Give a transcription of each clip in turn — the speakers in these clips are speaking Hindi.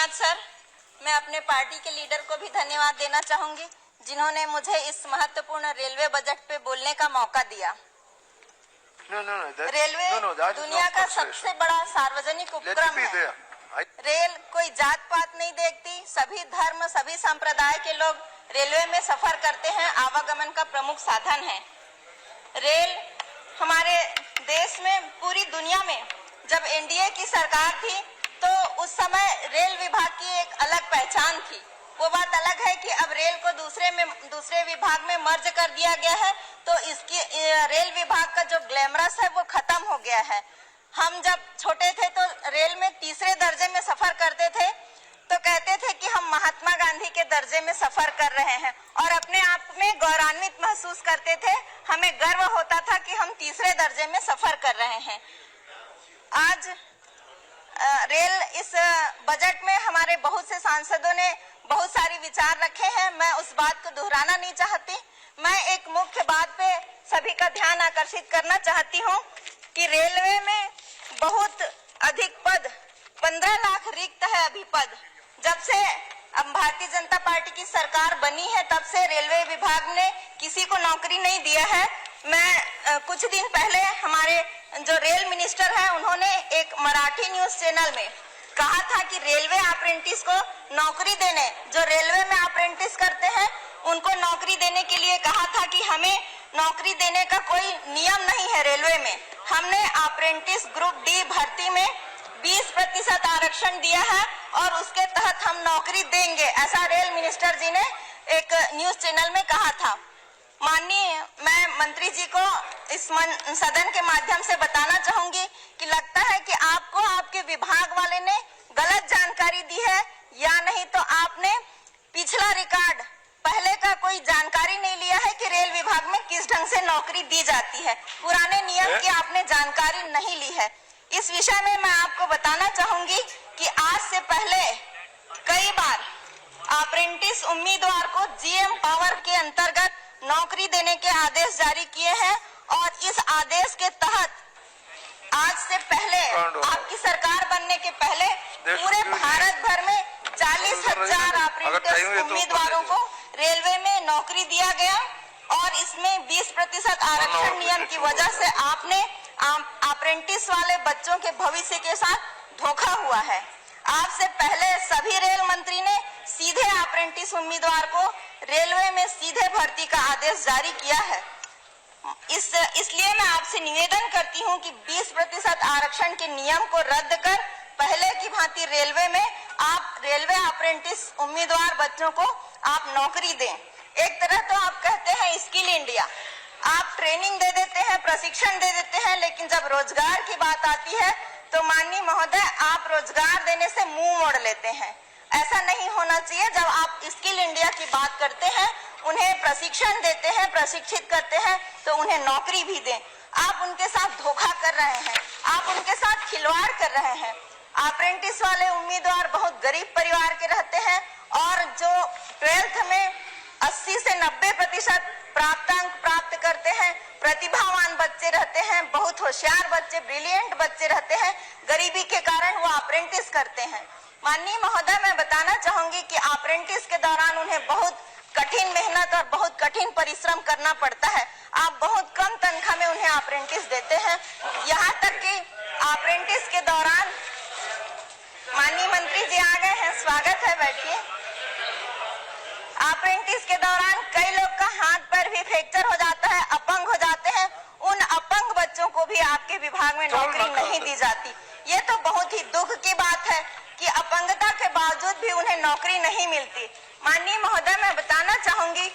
धन्यवाद सर। मैं अपने पार्टी के लीडर को भी धन्यवाद देना चाहूंगी जिन्होंने मुझे इस महत्वपूर्ण रेलवे बजट पे बोलने का मौका दिया। रेलवे दुनिया का सबसे बड़ा सार्वजनिक उपक्रम है। रेल कोई जात पात नहीं देखती, सभी धर्म सभी संप्रदाय के लोग रेलवे में सफर करते हैं, आवागमन का प्रमुख साधन है। रेल हमारे देश में, पूरी दुनिया में जब एनडीए की सरकार थी तो उस समय रेल विभाग की एक अलग पहचान थी। वो बात अलग है कि अब रेल को दूसरे विभाग में मर्ज कर दिया गया है, तो इसकी रेल विभाग का जो ग्लैमरस है वो खत्म हो गया है। हम जब छोटे थे तो रेल में तीसरे दर्जे में सफर करते थे तो कहते थे कि हम महात्मा गांधी के दर्जे में सफर कर रहे हैं और अपने आप में गौरवान्वित महसूस करते थे। हमें गर्व होता था कि हम तीसरे दर्जे में सफर कर रहे हैं। आज रेल इस बजट में हमारे बहुत से सांसदों ने बहुत सारी विचार रखे हैं, मैं उस बात को दोहराना नहीं चाहती। मैं एक मुख्य बात पे सभी का ध्यान आकर्षित करना चाहती हूँ कि रेलवे में बहुत अधिक पद, 15 लाख रिक्त है अभी पद। जब से अब भारतीय जनता पार्टी की सरकार बनी है तब से रेलवे विभाग ने किसी को नौकरी नहीं दिया है। मैं कुछ दिन पहले हमारे जो रेल मिनिस्टर हैं उन्होंने एक मराठी न्यूज चैनल में कहा था कि रेलवे अप्रेंटिस को नौकरी देने, जो रेलवे में अप्रेंटिस करते हैं उनको नौकरी देने के लिए कहा था कि हमें नौकरी देने का कोई नियम नहीं है रेलवे में। हमने अप्रेंटिस ग्रुप डी भर्ती में 20% आरक्षण दिया है और उसके तहत हम नौकरी देंगे, ऐसा रेल मिनिस्टर जी ने एक न्यूज चैनल में कहा था। माननीय, मैं मंत्री जी को इस सदन के माध्यम से बताना चाहूंगी कि लगता है कि आपको आपके विभाग वाले ने गलत जानकारी दी है, या नहीं तो आपने पिछला रिकॉर्ड, पहले का कोई जानकारी नहीं लिया है कि रेल विभाग में किस ढंग से नौकरी दी जाती है। पुराने नियम की आपने जानकारी नहीं ली है। इस विषय में मैं आपको बताना चाहूंगी कि आज से पहले कई बार अप्रेंटिस उम्मीदवार को जीएम पावर के अंतर्गत नौकरी देने के आदेश जारी किए हैं और इस आदेश के तहत आज से पहले, आपकी सरकार बनने के पहले पूरे भारत भर में 40,000 अप्रेंटिस उम्मीदवारों को रेलवे में नौकरी दिया गया और इसमें 20% आरक्षण नियम की वजह से आपने अप्रेंटिस वाले बच्चों के भविष्य के साथ धोखा हुआ है। आपसे पहले सभी रेल मंत्री ने सीधे अप्रेंटिस उम्मीदवार को रेलवे में सीधे भर्ती का आदेश जारी किया है। इसलिए मैं आपसे निवेदन करती हूं कि 20% आरक्षण के नियम को रद्द कर पहले की भांति रेलवे में आप रेलवे अप्रेंटिस उम्मीदवार बच्चों को आप नौकरी दें। एक तरह तो आप कहते हैं स्किल इंडिया, आप ट्रेनिंग दे देते हैं, प्रशिक्षण दे देते हैं, लेकिन जब रोजगार की बात आती है तो माननीय महोदय आप रोजगार देने से मुंह मोड़ लेते हैं। ऐसा नहीं होना चाहिए। जब आप स्किल इंडिया की बात करते हैं, उन्हें प्रशिक्षण देते हैं, प्रशिक्षित करते हैं, तो उन्हें नौकरी भी दें। आप उनके साथ धोखा कर रहे हैं, आप उनके साथ खिलवाड़ कर रहे हैं। अप्रेंटिस वाले उम्मीदवार बहुत गरीब परिवार के रहते हैं और जो 12th में 80 से 90% प्राप्तांक प्राप्त करते हैं, प्रतिभावान बच्चे रहते हैं, बहुत होशियार बच्चे, ब्रिलियंट बच्चे रहते हैं, गरीबी के कारण वो अप्रेंटिस करते हैं। माननीय महोदय, मैं बताना चाहूंगी कि अप्रेंटिस के दौरान उन्हें बहुत कठिन मेहनत और बहुत कठिन परिश्रम करना पड़ता है। आप बहुत कम तनख्वाह में उन्हें अप्रेंटिस देते हैं। यहाँ तक कि अप्रेंटिस के दौरान, माननीय मंत्री जी आ गए हैं, स्वागत है, बैठिए। अप्रेंटिस के दौरान कई लोग का हाथ पैर भी फ्रैक्चर हो जाता है, अपंग हो जाते हैं। उन अपंग बच्चों को भी आपके विभाग में नौकरी नहीं दी जाती। ये तो बहुत ही दुख की बात है कि अपंगता के बावजूद भी उन्हें नौकरी नहीं मिलती। माननीय महोदय, मैं बताना चाहूंगी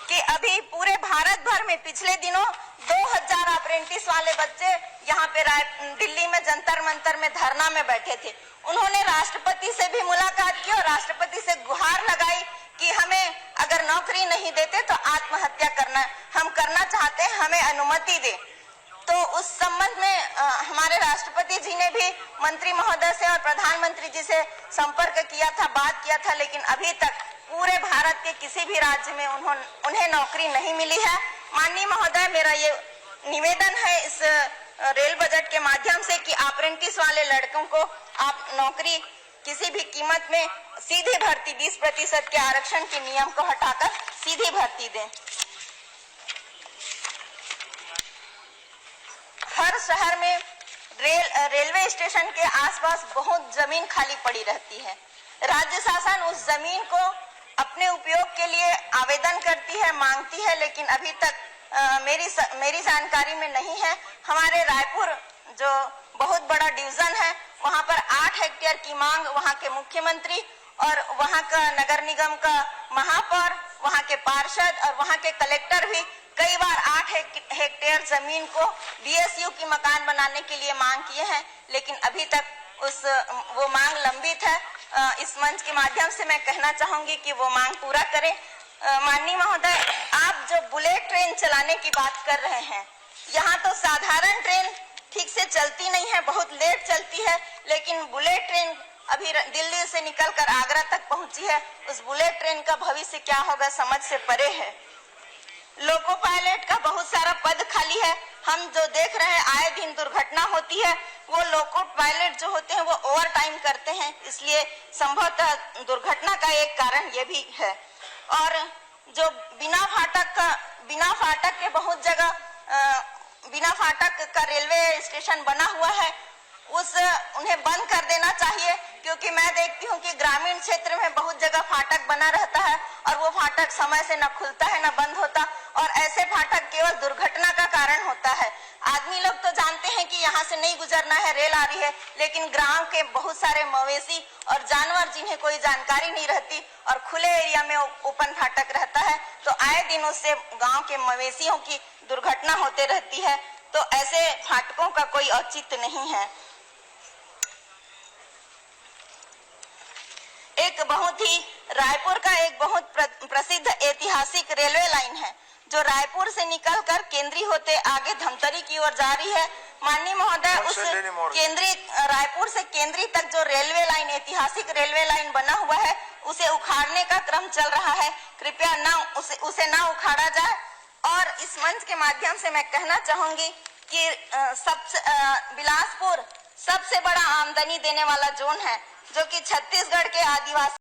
कि अभी पूरे भारत भर में पिछले दिनों 2000 अप्रेंटिस वाले बच्चे यहाँ पे दिल्ली में जंतर मंतर में धरना में बैठे थे। उन्होंने राष्ट्रपति से भी मुलाकात की और राष्ट्रपति से गुहार लगाई कि हमें अगर नौकरी नहीं देते तो आत्महत्या हम करना चाहते हैं, हमें अनुमति दे। तो उस संबंध में हमारे राष्ट्रपति जी ने भी मंत्री महोदय से और प्रधानमंत्री जी से संपर्क किया था, बात किया था, लेकिन अभी तक पूरे भारत के किसी भी राज्य में उन्हें नौकरी नहीं मिली है। माननीय महोदय, मेरा ये निवेदन है इस रेल बजट के माध्यम से कि अप्रेंटिस वाले लड़कों को आप नौकरी किसी भी कीमत में सीधी भर्ती 20% के आरक्षण के नियम को हटाकर सीधी भर्ती दें। हर शहर में रेलवे स्टेशन के आसपास बहुत जमीन खाली पड़ी रहती है। राज्य शासन उस जमीन को अपने उपयोग के लिए आवेदन करती है, मांगती है, लेकिन अभी तक मेरी जानकारी में नहीं है। हमारे रायपुर जो बहुत बड़ा डिवीजन है, वहां पर 8 हेक्टेयर की मांग वहां के मुख्यमंत्री और वहां का नगर निगम का महापौर, वहां के पार्षद और वहां के कलेक्टर भी कई बार 8 हेक्टेयर जमीन को बीएसयू की मकान बनाने के लिए मांग किए हैं, लेकिन अभी तक वो मांग लंबित है। इस मंच के माध्यम से मैं कहना चाहूंगी कि वो मांग पूरा करें। माननीय महोदय, आप जो बुलेट ट्रेन चलाने की बात कर रहे हैं, यहाँ तो साधारण ट्रेन ठीक से चलती नहीं है, बहुत लेट चलती है, लेकिन बुलेट ट्रेन अभी दिल्ली से निकलकर आगरा तक पहुंची है। उस बुलेट ट्रेन का भविष्य क्या होगा समझ से परे है। लोको पायलट का बहुत सारा पद खाली है। हम जो देख रहे हैं आए दिन दुर्घटना होती है, वो लोको पायलट जो होते हैं वो ओवर टाइम करते हैं, इसलिए संभवतः दुर्घटना का एक कारण ये भी है। और जो बिना फाटक के बहुत जगह बिना फाटक का रेलवे स्टेशन बना हुआ है, उन्हें बंद कर देना चाहिए, क्योंकि मैं देखती हूँ कि ग्रामीण क्षेत्र में बहुत जगह फाटक बना रहता है और वो फाटक समय से न खुलता है न बंद होता, और ऐसे फाटक केवल दुर्घटना का कारण होता है। आदमी लोग तो जानते हैं कि यहाँ से नहीं गुजरना है, रेल आ रही है, लेकिन गांव के बहुत सारे मवेशी और जानवर जिन्हें कोई जानकारी नहीं रहती और खुले एरिया में ओपन फाटक रहता है, तो आए दिन उससे गाँव के मवेशियों की दुर्घटना होते रहती है। तो ऐसे फाटकों का कोई औचित्य नहीं है। रायपुर का एक बहुत प्रसिद्ध ऐतिहासिक रेलवे लाइन है, जो रायपुर से निकलकर केंद्री होते आगे धमतरी की ओर जा रही है। माननीय महोदय, उस रायपुर से केंद्री तक जो रेलवे लाइन, ऐतिहासिक रेलवे लाइन बना हुआ है, उसे उखाड़ने का क्रम चल रहा है। कृपया उसे ना उखाड़ा जाए। और इस मंच के माध्यम से मैं कहना चाहूंगी कि बिलासपुर सबसे बड़ा आमदनी देने वाला जोन है, जो कि छत्तीसगढ़ के आदिवासी